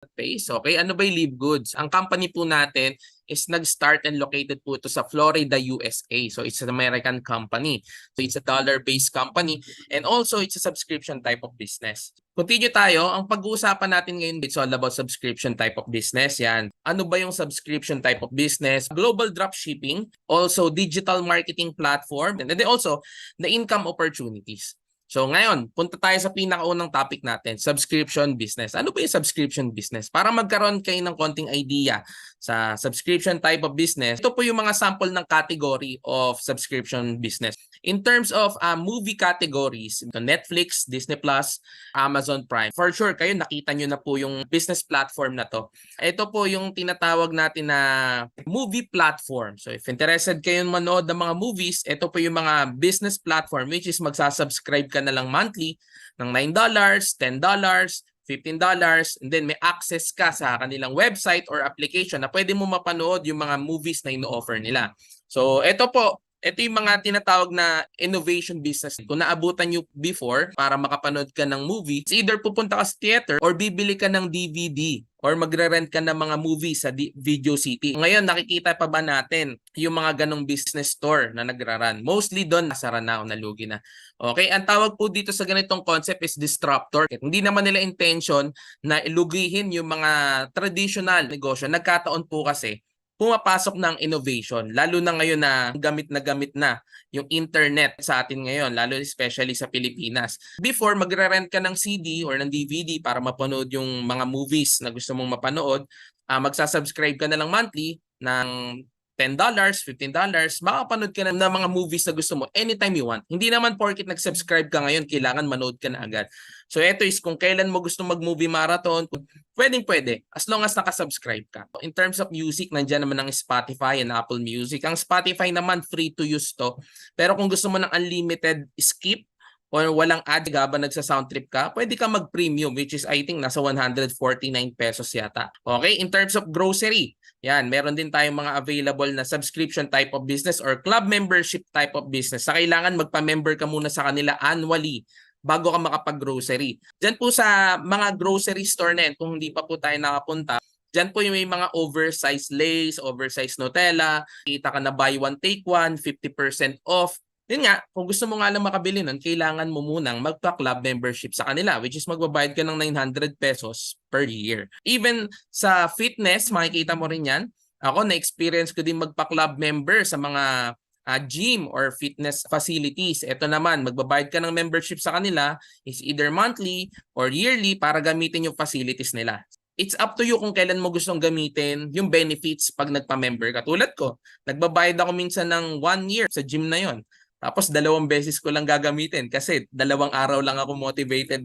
Space. Okay, ano ba yung Live Goods? Ang company po natin is nag-start and located po ito sa Florida, USA. So it's an American company. So it's a dollar-based company and also it's a subscription type of business. Continue tayo. Ang pag-uusapan natin ngayon, it's all about subscription type of business. Yan. Ano ba yung subscription type of business? Global dropshipping, also digital marketing platform, and then also the income opportunities. So ngayon, punta tayo sa pinakaunang topic natin, subscription business. Ano ba yung subscription business? Para magkaroon kayo ng konting idea sa subscription type of business, ito po yung mga sample ng category of subscription business. In terms of movie categories, Netflix, Disney+, Amazon Prime. For sure, kayo nakita nyo na po yung business platform na to. Ito po yung tinatawag natin na movie platform. So if interested kayo manood ng mga movies, ito po yung mga business platform which is magsasubscribe ka na lang monthly ng $9, $10, $15, and then may access ka sa kanilang website or application na pwede mo mapanood yung mga movies na ino-offer nila. So ito yung mga tinatawag na innovation business. Kung naabutan nyo before para makapanood ka ng movie, it's either pupunta ka sa theater or bibili ka ng DVD or magre-rent ka ng mga movies sa Video City. Ngayon, nakikita pa ba natin yung mga ganong business store na nagraran? Mostly doon, nasara na o nalugi na. Okay, ang tawag po dito sa ganitong concept is disruptor. Hindi naman nila intention na ilugihin yung mga traditional negosyo. Nagkataon po kasi pumapasok ng innovation, lalo na ngayon na gamit na yung internet sa atin ngayon, lalo especially sa Pilipinas. Before, magre-rent ka ng CD or ng DVD para mapanood yung mga movies na gusto mong mapanood, magsasubscribe ka na lang monthly ng $10, $15, makapanood ka na ng mga movies na gusto mo anytime you want. Hindi naman porket nag-subscribe ka ngayon, kailangan manood ka na agad. So ito is kung kailan mo gusto mag-movie marathon, pwedeng-pwede as long as nakasubscribe ka. In terms of music, nandiyan naman ang Spotify and Apple Music. Ang Spotify naman free to use to. Pero kung gusto mo ng unlimited skip or walang ad habang nagsa-sound trip ka, pwede ka mag-premium which is I think nasa 149 pesos yata. Okay, in terms of grocery, yan, meron din tayong mga available na subscription type of business or club membership type of business. Sa kailangan magpa-member ka muna sa kanila annually bago ka makapag-grocery. Diyan po sa mga grocery store na yan, kung hindi pa po tayo nakapunta, diyan po yung may mga oversized Lay's, oversized Nutella, kita ka na buy one take one, 50% off. Yun nga, kung gusto mo nga lang makabili nun, kailangan mo munang magpa-club membership sa kanila which is magbabayad ka ng 900 pesos per year. Even sa fitness, makikita mo rin yan. Ako, na-experience ko din magpa-club member sa mga gym or fitness facilities. Ito naman, magbabayad ka ng membership sa kanila is either monthly or yearly para gamitin yung facilities nila. It's up to you kung kailan mo gustong gamitin yung benefits pag nagpa-member. Katulad ko, nagbabayad ako minsan ng 1 year sa gym na yon. Tapos 2 beses ko lang gagamitin kasi 2 araw lang ako motivated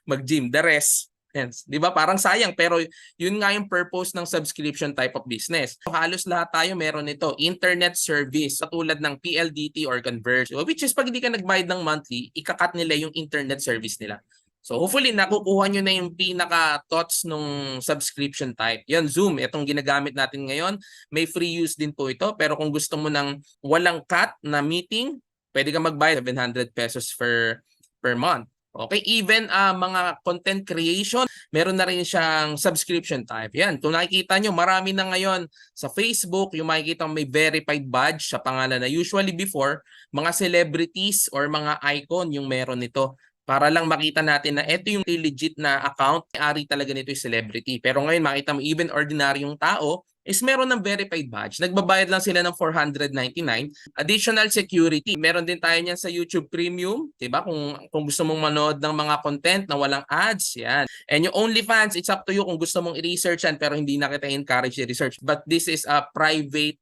mag-gym. The rest, yes, 'di ba? Parang sayang pero yun nga yung purpose ng subscription type of business. So, halos lahat tayo meron nito, internet service katulad ng PLDT or Converge, which is pag hindi ka nagbayad ng monthly, ikakat nila yung internet service nila. So hopefully nakukuha nyo na yung pinaka-thoughts nung subscription type. Yan, Zoom, itong ginagamit natin ngayon. May free use din po ito. Pero kung gusto mo ng walang cut na meeting, pwede ka magbayad 700 pesos per month. Okay, even mga content creation, meron na rin siyang subscription type. Yan, kung nakikita nyo, marami na ngayon sa Facebook, yung makikita may verified badge sa pangalan na usually before, mga celebrities or mga icon yung meron nito. Para lang makita natin na ito yung legit na account, ari talaga nito yung celebrity. Pero ngayon makita mo even ordinaryong tao is meron ng verified badge. Nagbabayad lang sila ng 499. Additional security. Meron din tayo niyan sa YouTube Premium, 'di ba? Kung gusto mong manood ng mga content na walang ads, 'yan. And yung OnlyFans, it's up to you kung gusto mong i-research yan pero hindi na kita encourage i-research. But this is a private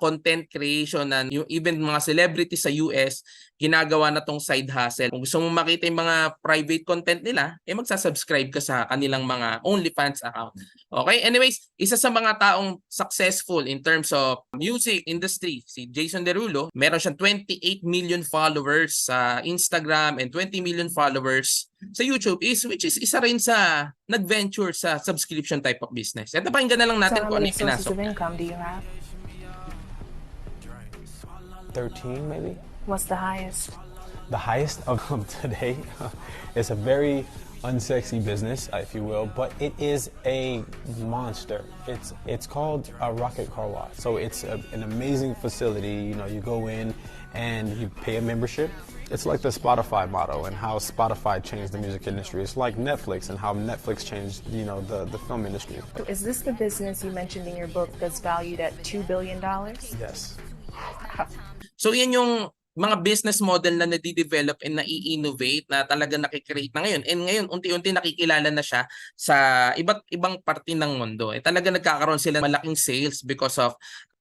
content creation na yung even mga celebrities sa US ginagawa na tong side hustle. Kung gusto mo makita yung mga private content nila, magsasubscribe ka sa kanilang mga OnlyFans account. Okay? Anyways, isa sa mga taong successful in terms of music industry, si Jason Derulo, meron siyang 28 million followers sa Instagram and 20 million followers sa YouTube which is isa rin sa nag-venture sa subscription type of business. Ito pakinggan na lang natin So kung how ano many yung sources pinasok. of income do you have? 13 maybe. What's the highest? The highest of today is a very unsexy business, if you will, but it is a monster. It's called a Rocket Car Wash. So it's an amazing facility. You know, you go in and you pay a membership. It's like the Spotify model and how Spotify changed the music industry. It's like Netflix and how Netflix changed, you know, the film industry. Is this the business you mentioned in your book that's valued at $2 billion? Yes. So yan yung mga business model na nade-develop and na-i-innovate na talaga nakikreate na ngayon. And ngayon, unti-unti nakikilala na siya sa iba't ibang parte ng mundo. Eh, talaga nagkakaroon sila malaking sales because of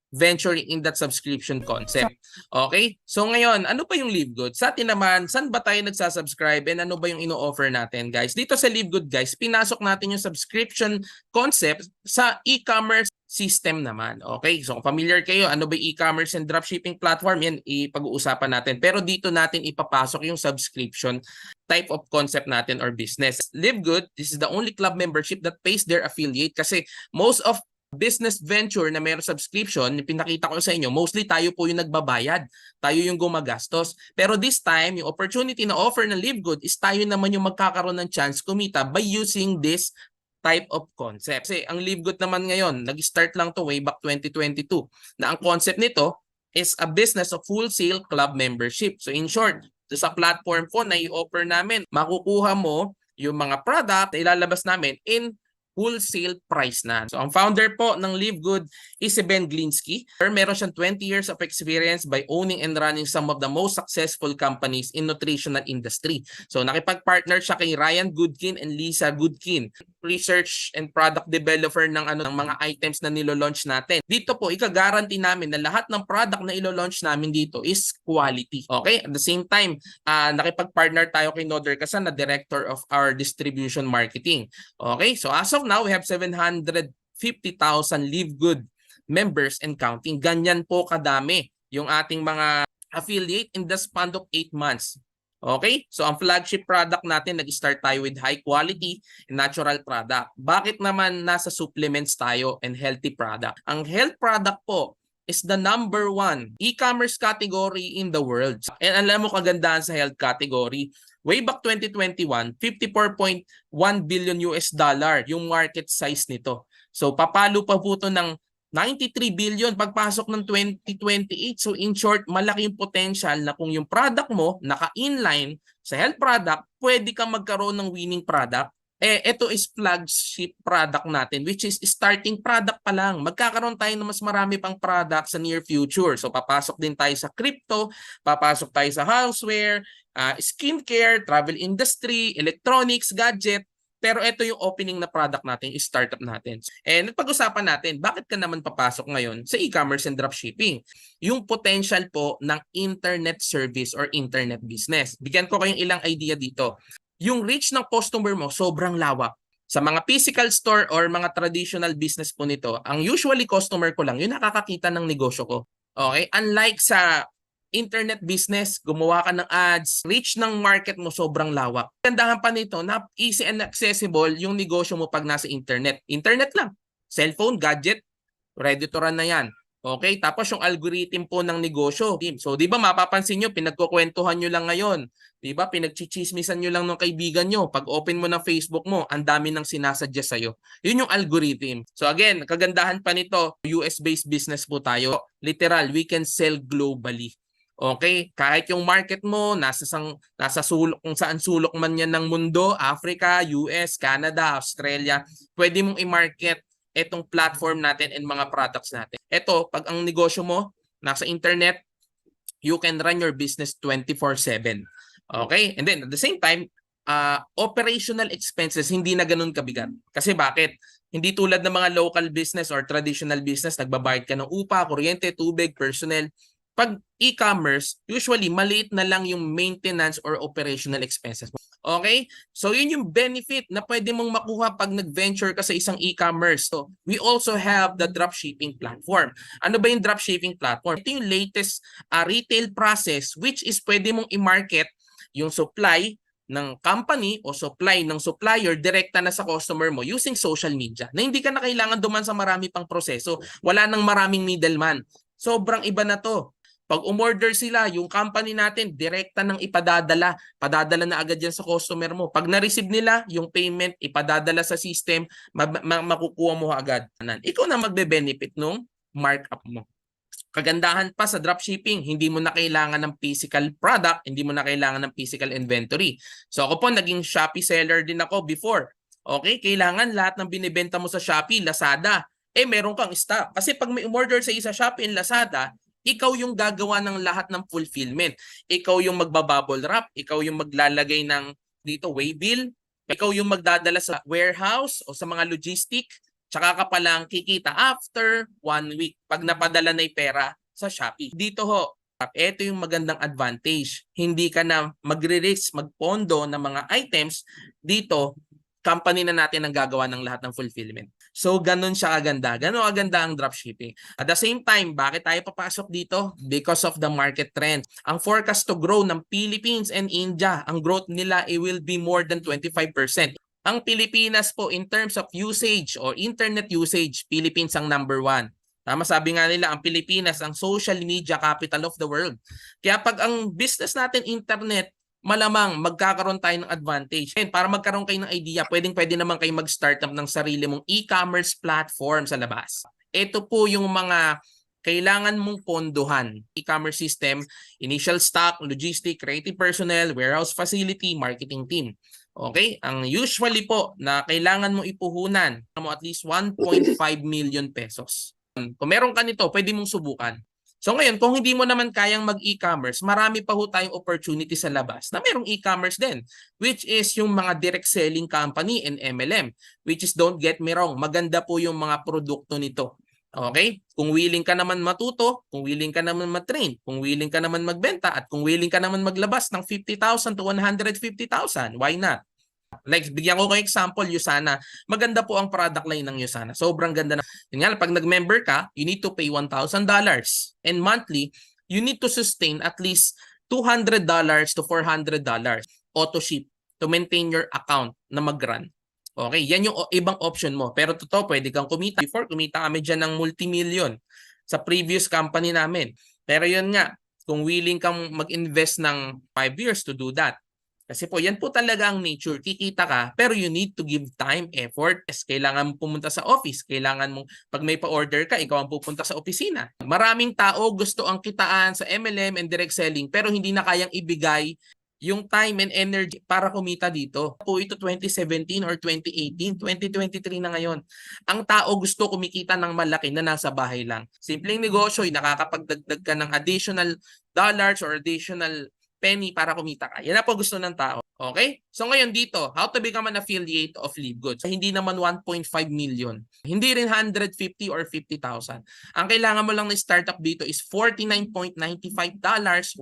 venturing in that subscription concept. Okay? So ngayon, ano ba yung Live Good? Sa atin naman, saan ba tayo nagsasubscribe and ano ba yung ino-offer natin, guys? Dito sa Live Good, guys, pinasok natin yung subscription concept sa e-commerce system naman. Okay? So familiar kayo, ano ba yung e-commerce and dropshipping platform? Yan, ipag-uusapan natin. Pero dito natin ipapasok yung subscription type of concept natin or business. Live Good, this is the only club membership that pays their affiliate kasi most of business venture na mayroong subscription, pinakita ko sa inyo, mostly tayo po yung nagbabayad. Tayo yung gumagastos. Pero this time, yung opportunity na offer ng Live Good is tayo naman yung magkakaroon ng chance kumita by using this type of concept. Kasi ang Live Good naman ngayon, nag-start lang to way back 2022, na ang concept nito is a business of wholesale club membership. So in short, sa platform po na i-offer namin, makukuha mo yung mga product na ilalabas namin in wholesale price na. So ang founder po ng Live Good is si Ben Glinsky. Meron siyang 20 years of experience by owning and running some of the most successful companies in nutritional industry. So nakipag-partner siya kay Ryan Goodkin and Lisa Goodkin, research and product developer ng mga items na nilo-launch natin. Dito po ika-guarantee namin na lahat ng product na ilo-launch namin dito is quality. Okay? At the same time, nakipag-partner tayo kay Noder Kasan na director of our distribution marketing. Okay? So as of now, we have 750,000 Live Good members and counting. Ganyan po kadami yung ating mga affiliate in the span of 8 months. Okay? So ang flagship product natin, nag-start tayo with high quality and natural product. Bakit naman nasa supplements tayo and healthy product? Ang health product po is the number 1 e-commerce category in the world. And alam mo kagandahan sa health category, way back 2021, 54.1 billion US dollar yung market size nito. So papalo pa po ito ng 93 billion pagpasok ng 2028. So in short, malaki yung potential na kung yung product mo naka-inline sa health product, pwede kang magkaroon ng winning product. Ito is flagship product natin, which is starting product pa lang. Magkakaroon tayo ng mas marami pang product sa near future. So papasok din tayo sa crypto, papasok tayo sa houseware, skincare, travel industry, electronics, gadget. Pero ito yung opening na product natin, is startup natin. And pag-usapan natin, bakit ka naman papasok ngayon sa e-commerce and dropshipping? Yung potential po ng internet service or internet business. Bigyan ko kayong ilang idea dito. Yung reach ng customer mo sobrang lawak. Sa mga physical store or mga traditional business po nito, ang usually customer ko lang, yung nakakakita ng negosyo ko. Okay? Unlike sa internet business, gumawa ka ng ads, reach ng market mo sobrang lawak. Gandahan pa nito na easy and accessible yung negosyo mo pag nasa internet. Internet lang. Cellphone, gadget, ready to run na yan. Okay, tapos yung algorithm po ng negosyo. So, di ba mapapansin nyo, pinagkukwentuhan nyo lang ngayon. Di ba, pinagchichismisan nyo lang ng kaibigan nyo. Pag open mo ng Facebook mo, ang dami nang sinasuggest sa'yo. Yun yung algorithm. So again, kagandahan pa nito, US-based business po tayo. Literal, we can sell globally. Okay, kahit yung market mo nasa sulok, kung saan sulok man yan ng mundo, Africa, US, Canada, Australia, pwede mong i-market itong platform natin and mga products natin. Ito, pag ang negosyo mo nasa internet, you can run your business 24/7. Okay? And then at the same time, operational expenses hindi na ganun kabigat. Kasi bakit? Hindi tulad ng mga local business or traditional business, nagbabayad ka ng upa, kuryente, tubig, personnel. Pag e-commerce, usually maliit na lang yung maintenance or operational expenses. Okay? So yun yung benefit na pwede mong makuha pag nag-venture ka sa isang e-commerce. So we also have the dropshipping platform. Ano ba yung dropshipping platform? Ito yung latest retail process which is pwede mong i-market yung supply ng company o supply ng supplier direkta na sa customer mo using social media na hindi ka na kailangan duman sa marami pang proseso. Wala nang maraming middleman. Sobrang iba na to. Pag umorder sila, yung company natin, direkta nang ipadadala. Padadala na agad yan sa customer mo. Pag na-receive nila, yung payment, ipadadala sa system, makukuha mo agad. Ikaw na magbe-benefit nung markup mo. Kagandahan pa sa dropshipping, hindi mo na kailangan ng physical product, hindi mo na kailangan ng physical inventory. So ako po, naging Shopee seller din ako before. Okay, kailangan lahat ng binibenta mo sa Shopee, Lazada, meron kang stock. Kasi pag may umorder sa isa Shopee and Lazada, ikaw yung gagawa ng lahat ng fulfillment. Ikaw yung magbabubble wrap, ikaw yung maglalagay ng dito waybill, ikaw yung magdadala sa warehouse o sa mga logistic, tsaka ka palang kikita after 1 week pag napadala na yung pera sa Shopee. Dito ho, ito yung magandang advantage. Hindi ka na magre-risk, magpondo ng mga items. Dito, company na natin ang gagawa ng lahat ng fulfillment. So, ganun siya aganda. Ganun aganda ang dropshipping. At the same time, bakit tayo papasok dito? Because of the market trend. Ang forecast to grow ng Philippines and India, ang growth nila, it will be more than 25%. Ang Pilipinas po in terms of usage or internet usage, Philippines ang number 1. Tama, sabi nga nila, ang Pilipinas ang social media capital of the world. Kaya pag ang business natin internet, malamang magkakaroon tayo ng advantage. And para magkaroon kayo ng idea, pwede naman kayo mag-startup ng sarili mong e-commerce platform sa labas. Ito po yung mga kailangan mong pondohan. E-commerce system, initial stock, logistic, creative personnel, warehouse facility, marketing team. Okay? Ang usually po na kailangan mong ipuhunan mo at least 1.5 million pesos. Kung meron ka nito, pwede mong subukan. So ngayon, kung hindi mo naman kayang mag-e-commerce, marami pa ho tayong opportunity sa labas na merong e-commerce din, which is yung mga direct selling company and MLM, which is, don't get me wrong, maganda po yung mga produkto nito. Okay? Kung willing ka naman matuto, kung willing ka naman matrain, kung willing ka naman magbenta, at kung willing ka naman maglabas ng 50,000 to 150,000, why not? Like, bigyan ko kayo example, Usana. Maganda po ang product line ng Usana. Sobrang ganda na. Yun nga, pag nag-member ka, you need to pay $1,000. And monthly, you need to sustain at least $200 to $400 auto ship to maintain your account na mag-run. Okay, yan yung ibang option mo. Pero totoo, pwede kang kumita. Before, kumita kami dyan ng multi-million sa previous company namin. Pero yun nga, kung willing kang mag-invest ng 5 years to do that, kasi po, yan po talaga ang nature. Kikita ka, pero you need to give time, effort. Kailangan mo pumunta sa office. Kailangan mo, pag may pa-order ka, ikaw ang pupunta sa opisina. Maraming tao gusto ang kitaan sa MLM and direct selling, pero hindi na kayang ibigay yung time and energy para kumita dito. Po ito 2017 or 2018, 2023 na ngayon. Ang tao gusto kumikita ng malaki na nasa bahay lang. Simpleng negosyo, nakakapagdagdag ka ng additional dollars or additional penny para kumita ka. Yan na po gusto ng tao. Okay? So ngayon dito, how to become an affiliate of LiveGoods? Hindi naman 1.5 million. Hindi rin 150 or 50,000. Ang kailangan mo lang na startup dito is $49.95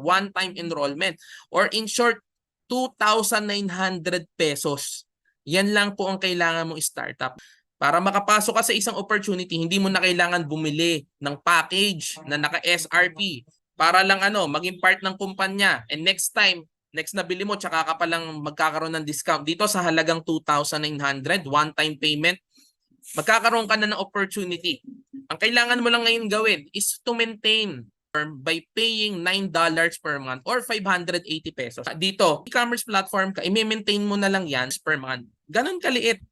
one-time enrollment. Or in short, 2,900 pesos. Yan lang po ang kailangan mong startup. Para makapasok ka sa isang opportunity, hindi mo na kailangan bumili ng package na naka-SRP. Para lang maging part ng kumpanya. And next time, next na bili mo, tsaka ka palang magkakaroon ng discount. Dito sa halagang 2,900, one-time payment, magkakaroon ka na ng opportunity. Ang kailangan mo lang ngayon gawin is to maintain by paying $9 per month or 580 pesos. Dito, e-commerce platform ka, i-maintain mo na lang yan per month. Ganun kaliit.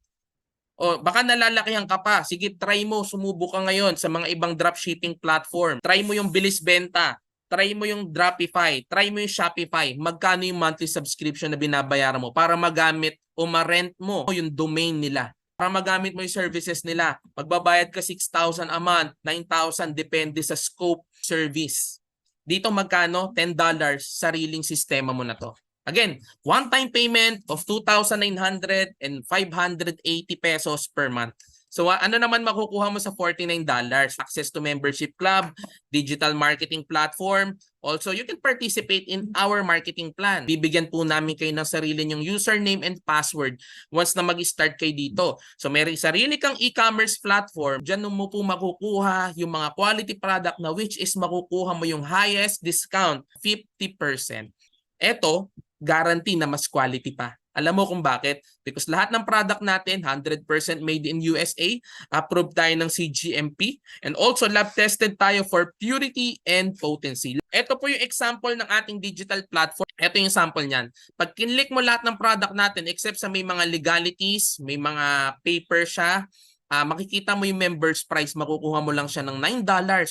O baka nalalakihan ka pa. Sige, try mo, sumubok ka ngayon sa mga ibang dropshipping platform. Try mo yung bilis benta. Try mo yung Dropify, try mo yung Shopify, magkano yung monthly subscription na binabayaran mo para magamit o ma-rent mo yung domain nila. Para magamit mo yung services nila. Magbabayad ka 6,000 a month, 9,000, depende sa scope service. Dito magkano? $10, sariling sistema mo na to. Again, one-time payment of 2,900 and 580 pesos per month. So ano naman makukuha mo sa $49? Access to membership club, digital marketing platform. Also, you can participate in our marketing plan. Bibigyan po namin kayo ng sarili nyong username and password once na mag-start kayo dito. So may sarili kang e-commerce platform. Diyan mo po makukuha yung mga quality product na which is makukuha mo yung highest discount, 50%. Ito, guarantee na mas quality pa. Alam mo kung bakit? Because lahat ng product natin, 100% made in USA, approved tayo ng CGMP, and also lab tested tayo for purity and potency. Ito po yung example ng ating digital platform. Ito yung sample niyan. Pag kinlik mo lahat ng product natin, except sa may mga legalities, may mga paper siya, makikita mo yung members price, makukuha mo lang siya ng $9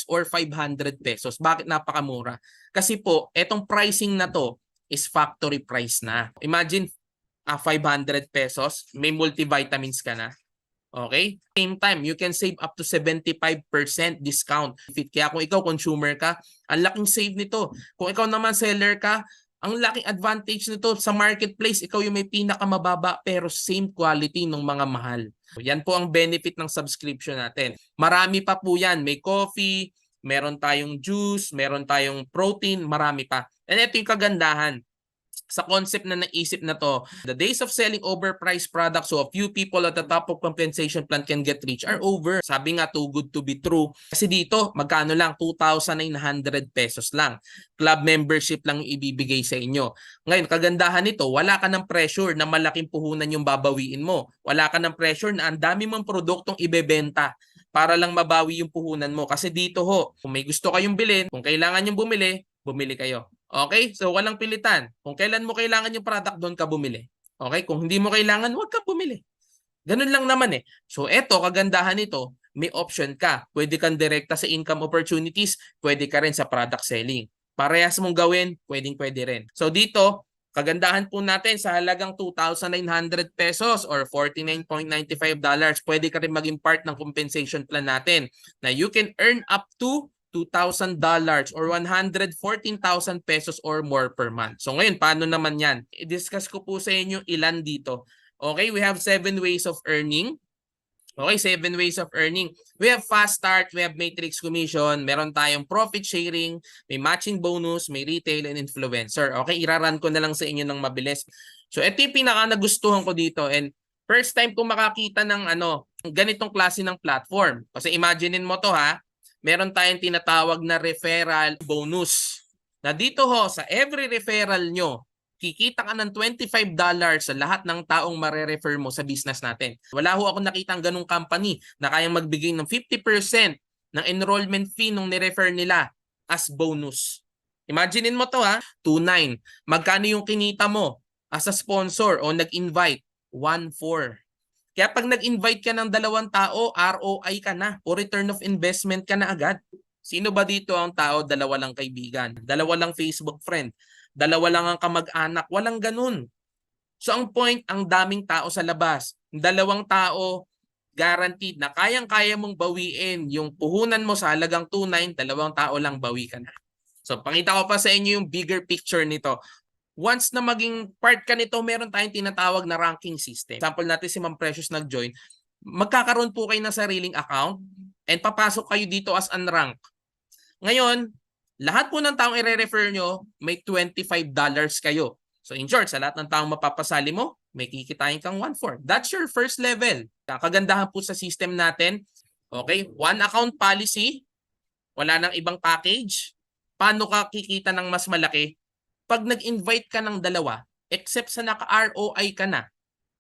or 500 pesos. Bakit napakamura? Kasi po, etong pricing na to is factory price na. Imagine, 500 pesos, may multivitamins ka na. Okay? Same time, you can save up to 75% discount. Kaya kung ikaw consumer ka, ang laking save nito. Kung ikaw naman seller ka, ang laking advantage nito sa marketplace, ikaw yung may pinakamababa pero same quality ng mga mahal. Yan po ang benefit ng subscription natin. Marami pa po yan. May coffee, meron tayong juice, meron tayong protein, marami pa. And ito yung kagandahan sa concept na naisip na to. The days of selling overpriced products so a few people at the top of compensation plan can get rich are over. Sabi nga, too good to be true. Kasi dito, magkano lang? 2,900 pesos lang. Club membership lang yung ibibigay sa inyo. Ngayon, kagandahan nito, wala ka ng pressure na malaking puhunan yung babawiin mo. Wala ka ng pressure na ang dami mong produktong ibebenta para lang mabawi yung puhunan mo. Kasi dito ho, kung may gusto kayong bilhin, kung kailangan yung bumili kayo. Okay? So, walang pilitan. Kung kailan mo kailangan yung product, doon ka bumili. Okay? Kung hindi mo kailangan, huwag ka bumili. Ganun lang naman eh. So, eto, kagandahan nito, may option ka. Pwede kang direkta sa income opportunities, pwede ka rin sa product selling. Parehas mong gawin, pwede rin. So, dito, kagandahan po natin sa halagang 2,900 pesos or $49.95, pwede ka rin maging part ng compensation plan natin na you can earn up to $2,000 or 114,000 pesos or more per month. So ngayon, paano naman yan? I-discuss ko po sa inyo ilan dito. Okay, we have 7 ways of earning. Okay, 7 ways of earning. We have fast start, we have matrix commission, meron tayong profit sharing, may matching bonus, may retail and influencer. Okay, iraran ko na lang sa inyo ng mabilis. So ito yung pinaka nagustuhan ko dito and first time ko makakita ng ganitong klase ng platform. Kasi imaginein mo to ha, meron tayong tinatawag na referral bonus. Na dito ho, sa every referral nyo, kikita ka ng $25 sa lahat ng taong mare-refer mo sa business natin. Wala ho ako nakitang ganung company na kayang magbigay ng 50% ng enrollment fee nung ni-refer nila as bonus. Imaginein mo to ha, 2,900. Magkano yung kinita mo as a sponsor o nag-invite? 1,400. Kaya pag nag-invite ka ng 2 tao, ROI ka na o return of investment ka na agad. Sino ba dito ang tao? 2 lang kaibigan, 2 lang Facebook friend, 2 lang ang kamag-anak, walang ganun. So ang point, ang daming tao sa labas. 2 tao, guaranteed na kayang-kaya mong bawiin yung puhunan mo sa halagang 2,900, 2 tao lang bawi ka na. So pakita ko pa sa inyo yung bigger picture nito. Once na maging part ka nito, meron tayong tinatawag na ranking system. Example natin si Ma'am Precious nag-join. Magkakaroon po kayo ng sariling account and papasok kayo dito as unranked. Ngayon, lahat po ng taong i-refer nyo, may $25 kayo. So in short, sa lahat ng taong mapapasali mo, may kikitain kang 1,400. That's your first level. Kagandahan po sa system natin, okay, 1 account policy, wala nang ibang package. Paano ka kikita ng mas malaki? Pag nag-invite ka ng 2, except sa naka-ROI ka na,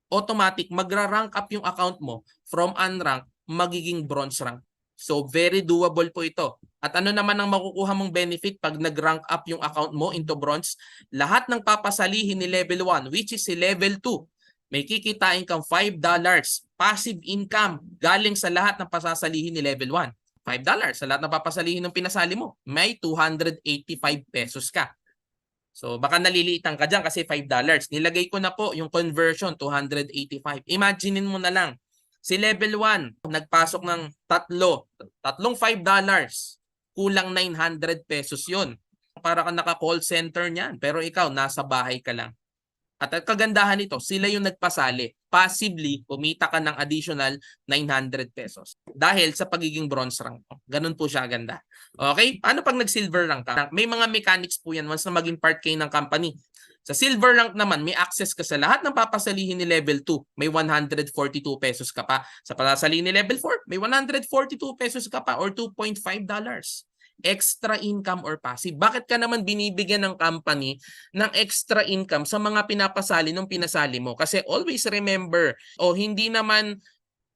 automatic magra-rank up yung account mo from unranked, magiging bronze rank. So very doable po ito. At ano naman ang makukuha mong benefit pag nag-rank up yung account mo into bronze? Lahat ng papasalihin ni level 1, which is si level 2, may kikitain kang $5 passive income galing sa lahat ng pasasalihin ni level 1. $5 sa lahat ng papasalihin ng pinasali mo. May 285 pesos ka. So baka naliliitan ka dyan kasi $5. Nilagay ko na po yung conversion, 285. Imaginein mo na lang, si level 1, nagpasok ng tatlong $5, kulang 900 pesos yun. Para ka naka-call center niyan, pero ikaw, nasa bahay ka lang. At kagandahan nito, sila yung nagpasali. Passively, kumita ka ng additional 900 pesos. Dahil sa pagiging bronze rank. Ganun po siya ganda. Okay? Paano pag nag-silver rank ka? May mga mechanics po yan once na maging part kayo ng company. Sa silver rank naman, may access ka sa lahat ng papasalihin ni level 2. May 142 pesos ka pa. Sa papasalihin ni level 4, may 142 pesos ka pa or $2.5. extra income or passive. Bakit ka naman binibigyan ng company ng extra income sa mga pinapasali nung pinasali mo? Kasi always remember, hindi naman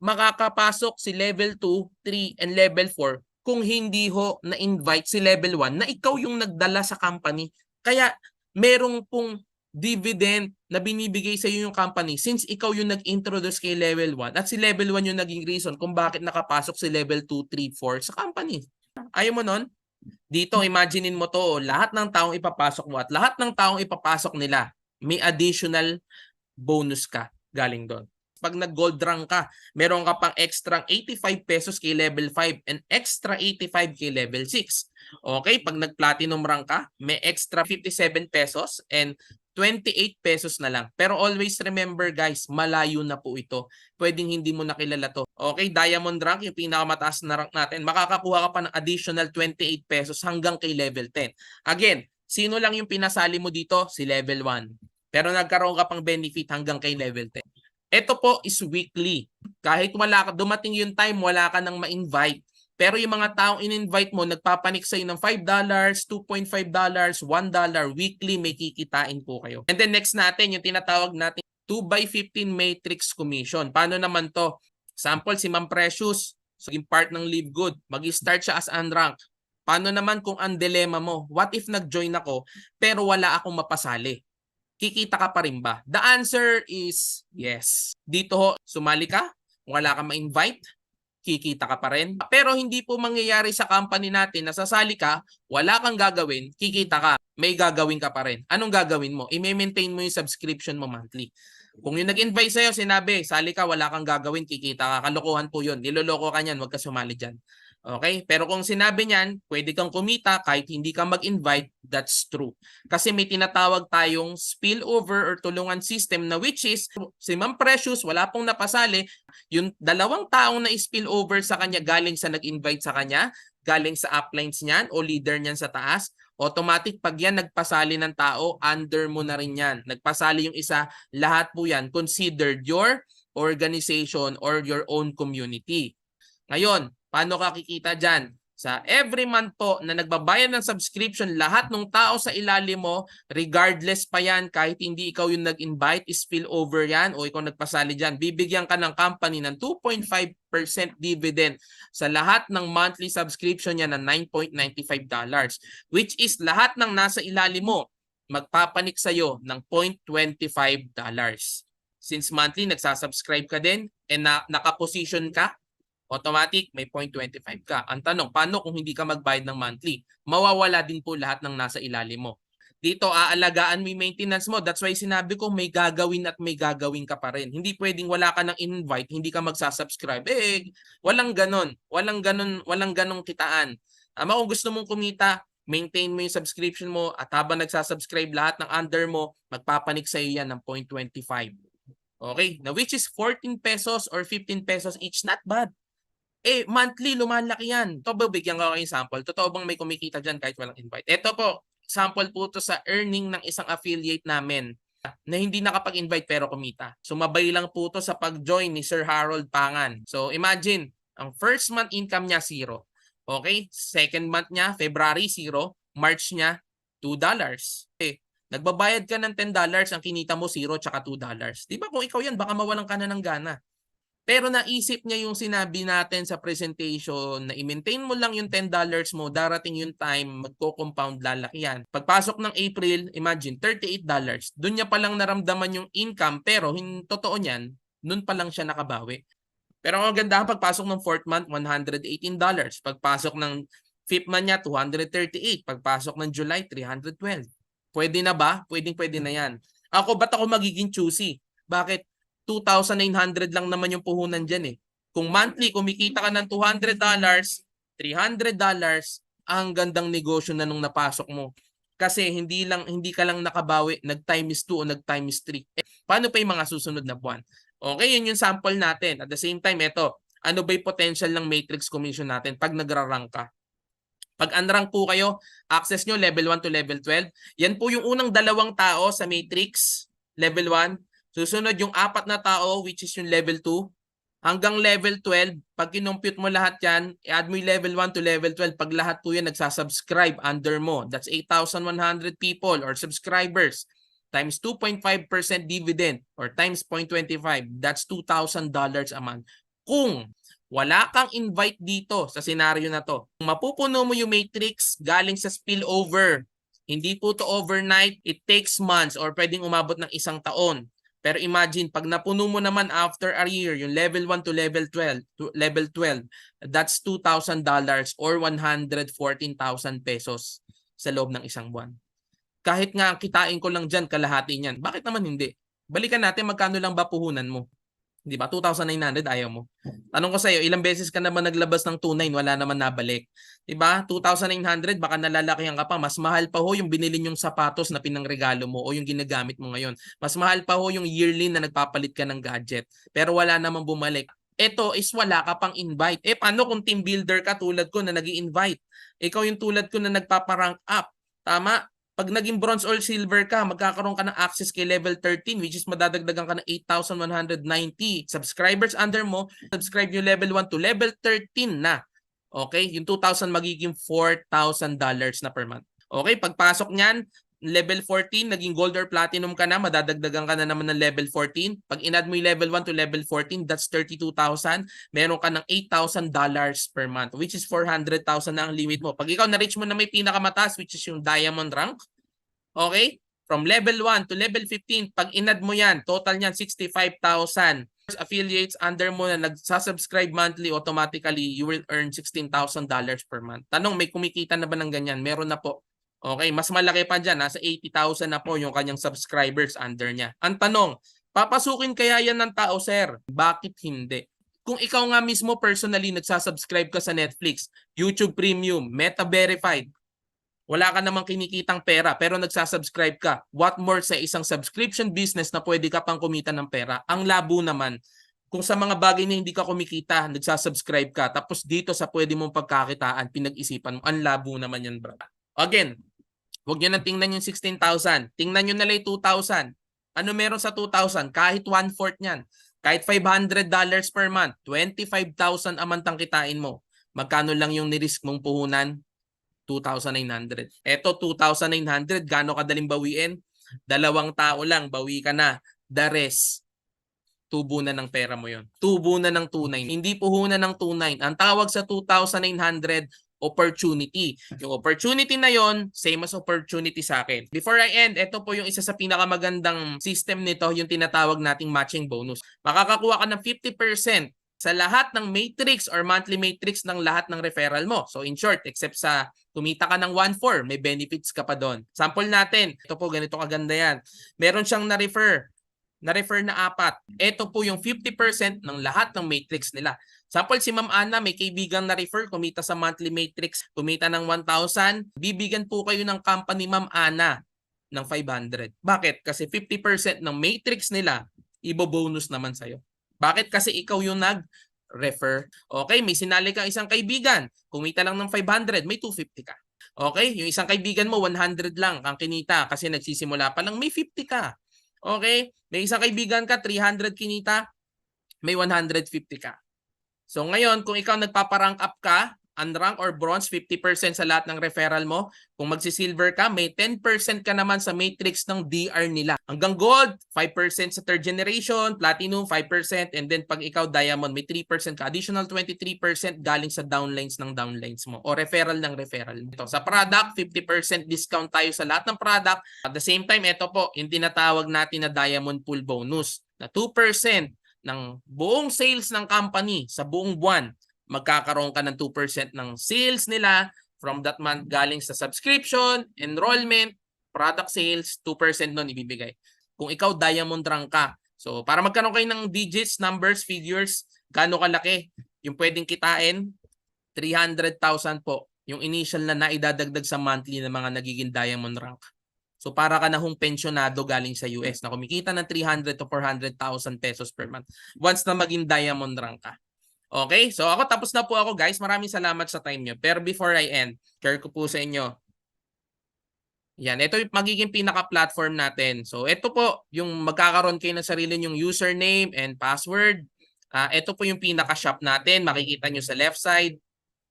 makakapasok si level 2, 3, and level 4 kung hindi na-invite si level 1 na ikaw yung nagdala sa company. Kaya merong pong dividend na binibigay sa iyo yung company since ikaw yung nag-introduce kay level 1 at si level 1 yung naging reason kung bakit nakapasok si level 2, 3, 4 sa company. Ayaw mo nun? Dito, imaginein mo to, lahat ng taong ipapasok mo at lahat ng taong ipapasok nila, may additional bonus ka galing doon. Pag nag-gold rank ka, meron ka pang extra 85 pesos kay level 5 and extra 85 kay level 6. Okay, pag nag-platinum rank ka, may extra 57 pesos and 28 pesos na lang. Pero always remember guys, malayo na po ito. Pwedeng hindi mo nakilala to. Okay, diamond rank, yung pinakamataas na rank natin, makakakuha ka pa ng additional 28 pesos hanggang kay level 10. Again, sino lang yung pinasali mo dito? Si level 1. Pero nagkaroon ka pang benefit hanggang kay level 10. Ito po is weekly. Kahit dumating yung time, wala ka nang ma-invite. Pero yung mga taong in-invite mo, nagpapanik sa'yo ng $5, $2.5, $1, weekly may kikitain po kayo. And then next natin, yung tinatawag natin 2x15 matrix commission. Paano naman to? Sample, si Ma'am Precious, yung part ng Live Good, mag-start siya as unranked. Paano naman kung ang dilemma mo? What if nag-join ako pero wala akong mapasali? Kikita ka pa rin ba? The answer is yes. Dito sumali ka, wala kang ma-invite, kikita ka pa rin. Pero hindi po mangyayari sa company natin na sasali ka, wala kang gagawin, kikita ka, may gagawin ka pa rin. Anong gagawin mo? I-maintain mo yung subscription mo monthly. Kung yung nag-invite sa'yo, sinabi, sali ka, wala kang gagawin, kikita ka. Kalokohan po yun. Niloloko ka niyan, wag ka sumali dyan. Okay? Pero kung sinabi niyan, pwede kang kumita kahit hindi ka mag-invite, that's true. Kasi may tinatawag tayong spillover or tulungan system na which is, si Ma'am Precious, wala pong napasali, yung dalawang taong na spillover sa kanya galing sa nag-invite sa kanya, galing sa uplines niyan o leader niyan sa taas, automatic pag yan nagpasali ng tao, under mo na rin yan. Nagpasali yung isa, lahat po yan considered your organization or your own community. Ngayon, paano ka kikita dyan? Sa every month po na nagbabayad ng subscription, lahat ng tao sa ilalim mo, regardless pa yan, kahit hindi ikaw yung nag-invite, spill over yan o ikaw nagpasali dyan, bibigyan ka ng company ng 2.5% dividend sa lahat ng monthly subscription niya na $9.95, which is lahat ng nasa ilalim mo, magpapanik sa'yo ng $0.25. Since monthly, nagsasubscribe ka din and nakaposition ka, automatic may 0.25 ka. Ang tanong, paano kung hindi ka magbayad ng monthly? Mawawala din po lahat ng nasa ilalim mo. Dito, aalagaan mo yung maintenance mo. That's why sinabi ko may gagawin at may gagawin ka pa rin. Hindi pwedeng wala ka ng invite, hindi ka magsasubscribe. Walang ganon. Walang ganong kitaan. Kung gusto mong kumita, maintain mo yung subscription mo at habang nagsasubscribe lahat ng under mo, magpapanik sa iyo yan ng 0.25. Okay? Now, which is 14 pesos or 15 pesos each, not bad. Monthly, lumalaki yan. Ito ba, bigyan ko kayo sample. Totoo bang may kumikita dyan kahit walang invite? Ito po, sample po to sa earning ng isang affiliate namin na hindi nakapag-invite pero kumita. Sumabay lang po to sa pag-join ni Sir Harold Pangan. So imagine, ang first month income niya, 0. Okay? Second month niya, February, 0. March niya, $2. Nagbabayad ka ng $10, ang kinita mo, 0 tsaka $2. Di ba kung ikaw yan, baka mawalan ka na ng gana. Pero naisip niya yung sinabi natin sa presentation na i-maintain mo lang yung $10 mo, darating yung time, magko-compound, lalaki yan. Pagpasok ng April, imagine, $38. Doon niya palang naramdaman yung income, pero totoo niyan, noon pa lang siya nakabawi. Pero ang ganda, pagpasok ng 4th month, $118. Pagpasok ng 5th month niya, $238. Pagpasok ng July, $312. Pwede na ba? Pwede na yan. Ba't ako magiging choosy? Bakit? $2,900 lang naman yung puhunan dyan eh. Kung monthly, kumikita ka ng $200, $300, ang gandang negosyo na nung napasok mo. Kasi hindi ka lang nakabawi, nag-times 2 o nag-times 3. Paano pa yung mga susunod na buwan? Okay, yun yung sample natin. At the same time, ito, ano ba yung potential ng matrix commission natin pag nagra-rank ka? Pag unrank po kayo, access nyo level 1 to level 12. Yan po yung unang 2 tao sa matrix, level 1. Susunod yung 4 na tao, which is yung level 2. hanggang level 12. Pag kinompute mo lahat yan, i-add mo yung level 1 to level 12. Pag lahat po yan nagsasubscribe under mo, that's 8,100 people or subscribers times 2.5% dividend or times 0.25, that's $2,000 a month. Kung wala kang invite dito sa senaryo na to, kung mapupuno mo yung matrix galing sa spillover, hindi po to overnight, it takes months or pwedeng umabot ng 1 taon. Pero imagine, pag napuno mo naman after a year, yung level 1 to level 12, that's $2,000 or 114,000 pesos sa loob ng 1 buwan. Kahit nga kitain ko lang dyan, kalahati niyan. Bakit naman hindi? Balikan natin, magkano lang ba puhunan mo? Di ba? 2,900, ayaw mo. Tanong ko sa'yo, ilang beses ka naman naglabas ng 2,900, wala naman nabalik. Di ba? 2,900, baka nalalakihan ka pa. Mas mahal pa ho yung binili nyong sapatos na pinangregalo mo o yung ginagamit mo ngayon. Mas mahal pa ho yung yearly na nagpapalit ka ng gadget. Pero wala namang bumalik. Ito is wala ka pang invite. Paano kung team builder ka tulad ko na nag-i-invite? Ikaw yung tulad ko na nagpaparank up. Tama? Pag naging bronze or silver ka, magkakaroon ka ng access kay level 13 which is madadagdagan ka ng 8,190 subscribers under mo. Subscribe yung level 1 to level 13 na. Okay? Yung 2,000 magiging $4,000 na per month. Okay? Pagpasok niyan, level 14, naging gold or platinum ka na, madadagdagan ka na naman ng level 14. Pag in-add mo yung level 1 to level 14, that's 32,000. Meron ka ng $8,000 per month, which is 400,000 na ang limit mo. Pag ikaw na-reach mo na may pinakamataas, which is yung diamond rank, okay? From level 1 to level 15, pag in-add mo yan, total niyan 65,000. Affiliates under mo na nagsasubscribe monthly, automatically, you will earn $16,000 per month. Tanong, may kumikita na ba ng ganyan? Meron na po. Okay, mas malaki pa dyan. Nasa 80,000 na po yung kanyang subscribers under niya. Ang tanong, papasukin kaya yan ng tao, sir? Bakit hindi? Kung ikaw nga mismo personally nagsasubscribe ka sa Netflix, YouTube Premium, Meta Verified, wala ka namang kinikitang pera pero nagsasubscribe ka, what more sa isang subscription business na pwede ka pang kumita ng pera? Ang labo naman, kung sa mga bagay na hindi ka kumikita, nagsasubscribe ka, tapos dito sa pwede mong pagkakitaan, pinag-isipan mo, ang labo naman yan, bro. Again, huwag nyo na tingnan yung 16,000. Tingnan nyo na lang yung 2,000. Ano meron sa 2,000? Kahit 1/4 niyan. Kahit $500 per month, 25,000 a month ang kitain mo. Magkano lang yung nirisk mong puhunan? 2,900. Eto, 2,900. Gaano kadaling bawiin? 2 tao lang, bawi ka na. The rest, tubo na ng pera mo yon. Tubo na ng 2,900. Hindi puhunan ng 2,900. Ang tawag sa 2,900, opportunity. Yung opportunity na yon, same as opportunity sa akin. Before I end, ito po yung isa sa pinakamagandang system nito, yung tinatawag nating matching bonus. Makakakuha ka ng 50% sa lahat ng matrix or monthly matrix ng lahat ng referral mo. So in short, except sa kumita ka ng 1/4, may benefits ka pa doon. Sample natin, ito po, ganito kaganda yan. Meron siyang na-refer na 4. Ito po yung 50% ng lahat ng matrix nila. Sample, si Ma'am Ana, may kaibigang na-refer, kumita sa monthly matrix, kumita ng 1,000, bibigyan po kayo ng company Ma'am Ana ng 500. Bakit? Kasi 50% ng matrix nila, ibo-bonus naman sa'yo. Bakit? Kasi ikaw yung nag-refer. Okay, may sinali kang isang kaibigan, kumita lang ng 500, may 250 ka. Okay, yung isang kaibigan mo, 100 lang ang kinita kasi nagsisimula pa lang, may 50 ka. Okay, may isang kaibigan ka, 300 kinita, may 150 ka. So ngayon, kung ikaw nagpaparank up ka, unrank or bronze, 50% sa lahat ng referral mo. Kung magsisilver ka, may 10% ka naman sa matrix ng DR nila. Hanggang gold, 5% sa third generation, platinum, 5%, and then pag ikaw diamond, may 3% ka. Additional 23% galing sa downlines ng downlines mo o referral ng referral. Ito, sa product, 50% discount tayo sa lahat ng product. At the same time, ito po, yung tinatawag natin na diamond pool bonus na 2% ng buong sales ng company sa buong buwan, magkakaroon ka ng 2% ng sales nila from that month galing sa subscription, enrollment, product sales, 2% nun ibibigay. Kung ikaw diamond rank ka. So para magkaroon kayo ng digits, numbers, figures, gaano kalaki yung pwedeng kitain, 300,000 po yung initial na naidadagdag sa monthly ng mga nagiging diamond rank. So para ka na hong pensionado galing sa US na kumikita ng 300 to 400,000 pesos per month once na maging diamond rank ka. Okay? So ako, tapos na po ako guys. Maraming salamat sa time nyo. Pero before I end, share ko po sa inyo. Yan, ito yung magiging pinaka-platform natin. So ito po, yung magkakaroon kayo ng sarili nyong username and password. Ito po yung pinaka-shop natin. Makikita nyo sa left side.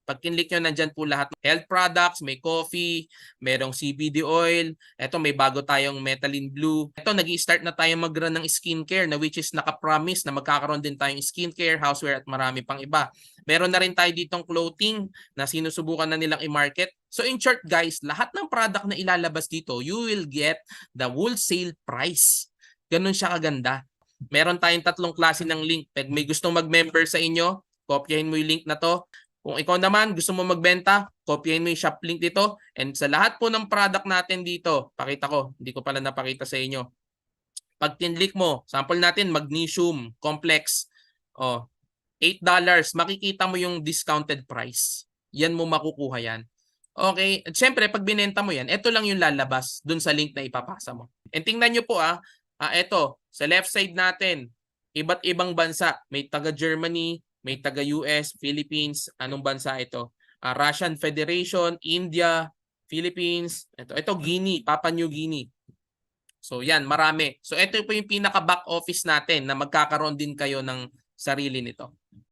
Pag kinlik nyo, nandyan po lahat. Health products, may coffee, merong CBD oil. Ito, may bago tayong Methylene Blue. Ito, nag-i-start na tayo mag-run ng skincare na which is naka-promise na magkakaroon din tayong skincare, houseware at marami pang iba. Meron na rin tayo ditong clothing na sinusubukan na nilang i-market. So in short guys, lahat ng product na ilalabas dito, you will get the wholesale price. Ganun siya kaganda. Meron tayong 3 klase ng link. Pag may gustong mag-member sa inyo, kopyahin mo yung link na to. Kung ikaw naman gusto mo magbenta, kopyahin mo yung shop link dito. And sa lahat po ng product natin dito, pakita ko, hindi ko pala napakita sa inyo. Pag tinlik mo, sample natin, magnesium complex, $8, makikita mo yung discounted price. Yan mo makukuha yan. Okay, at syempre pag binenta mo yan, ito lang yung lalabas dun sa link na ipapasa mo. And tingnan nyo po ito, sa left side natin, iba't ibang bansa. May taga Germany, may taga US, Philippines, anong bansa ito? Russian Federation, India, Philippines, ito Guinea, Papua New Guinea. So yan, marami. So ito po yung pinaka back office natin na magkakaroon din kayo ng sarili nito.